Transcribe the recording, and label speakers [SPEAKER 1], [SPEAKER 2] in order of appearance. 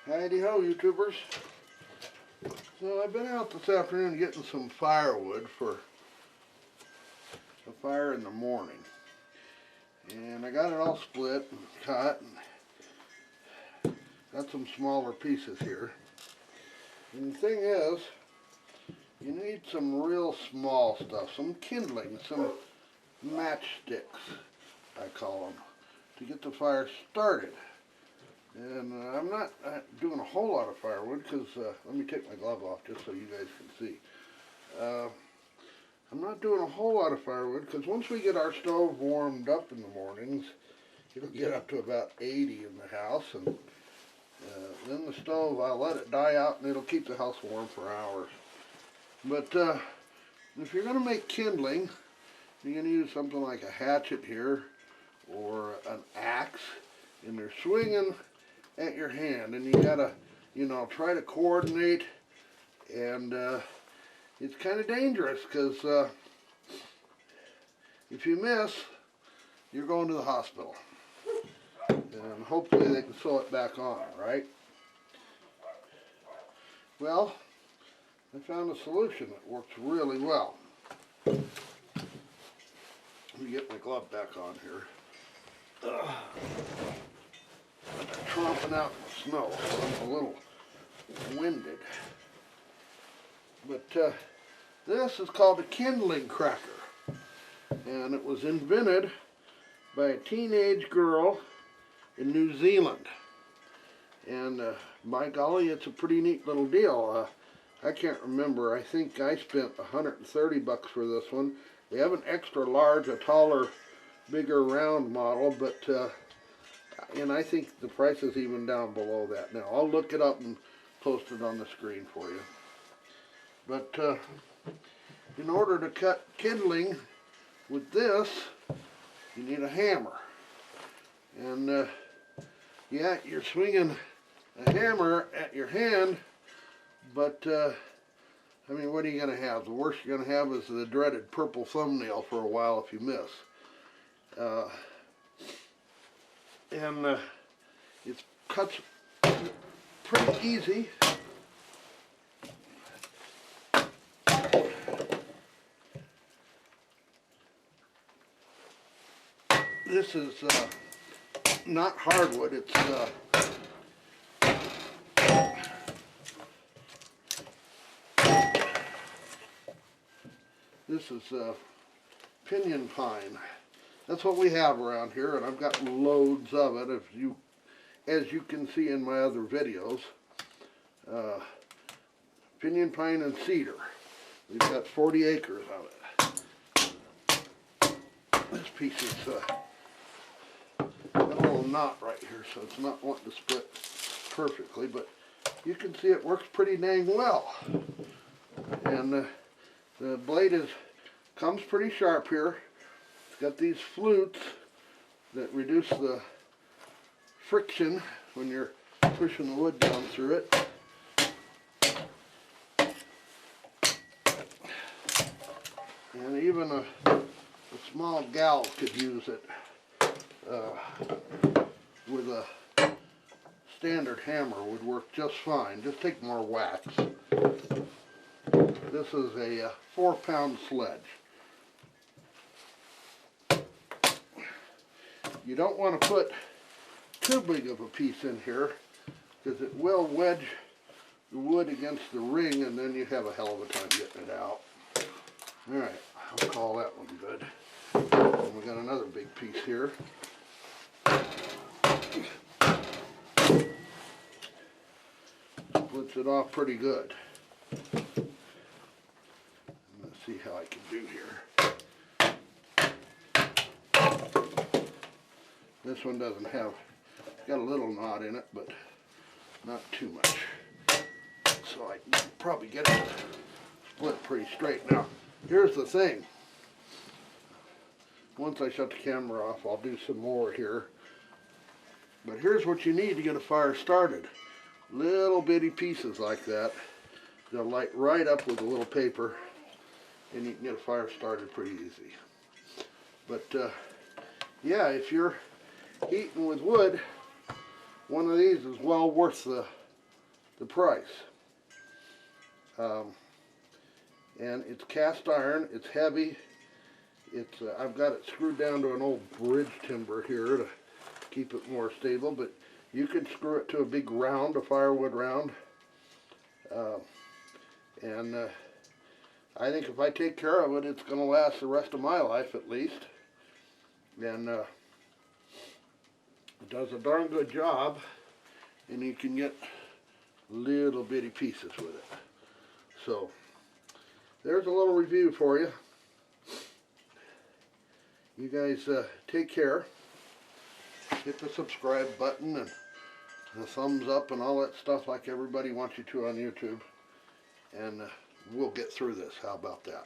[SPEAKER 1] Howdy ho, YouTubers. So I've been out this afternoon getting some firewood for a fire in the morning. And I got it all split and cut and got some smaller pieces here. And the thing is, you need some real small stuff, some kindling, some matchsticks, I call them, to get the fire started. And I'm not doing a whole lot of firewood because, let me take my glove off just so you guys can see. I'm not doing a whole lot of firewood because once we get our stove warmed up in the mornings, it'll get up to about 80 in the house, and then the stove, I'll let it die out and it'll keep the house warm for hours. But if you're going to make kindling, you're going to use something like a hatchet here or an axe, and they're swinging at your hand, and you gotta, try to coordinate, and it's kind of dangerous because if you miss, you're going to the hospital, and hopefully they can sew it back on, right? Well, I found a solution that works really well. Let me get my glove back on here. I'm tromping out in the snow, so I'm a little winded. But this is called a Kindling Cracker, and it was invented by a teenage girl in New Zealand. And by golly, it's a pretty neat little deal. I can't remember. I think I spent $130 for this one. They have an extra large, a taller, bigger round model, but and I think the price is even down below that now. I'll look it up and post it on the screen for you. But in order to cut kindling with this, you need a hammer. And yeah, you're swinging a hammer at your hand, but I mean, what are you going to have? The worst you're going to have is the dreaded purple thumbnail for a while if you miss. And it cuts pretty easy. This is not hardwood, it's this is pinyon pine. That's what we have around here, and I've got loads of it, as you can see in my other videos. Pinyon pine and cedar. We've got 40 acres of it. This piece is got a little knot right here, so it's not wanting to split perfectly, but you can see it works pretty dang well. And the blade comes pretty sharp here. It's got these flutes that reduce the friction when you're pushing the wood down through it. And even a small gal could use it with a standard hammer would work just fine. Just take more wax. This is a 4-pound sledge. You don't want to put too big of a piece in here because it will wedge the wood against the ring, and then you have a hell of a time getting it out. Alright, I'll call that one good. And we got another big piece here. Splits it off pretty good. Let's see how I can do here. This one doesn't have, it's got a little knot in it, but not too much. So I can probably get it split pretty straight. Now, here's the thing. Once I shut the camera off, I'll do some more here. But here's what you need to get a fire started. Little bitty pieces like that. They'll light right up with a little paper, and you can get a fire started pretty easy. But yeah, if you're heating with wood, one of these is well worth the the price. And it's cast iron, it's heavy, I've got it screwed down to an old bridge timber here to keep it more stable, but you can screw it to a big round, a firewood round. I think if I take care of it, it's going to last the rest of my life at least. And it does a darn good job, and you can get little bitty pieces with it. So there's a little review for you. You guys take care. Hit the subscribe button and the thumbs up and all that stuff like everybody wants you to on YouTube. And we'll get through this. How about that?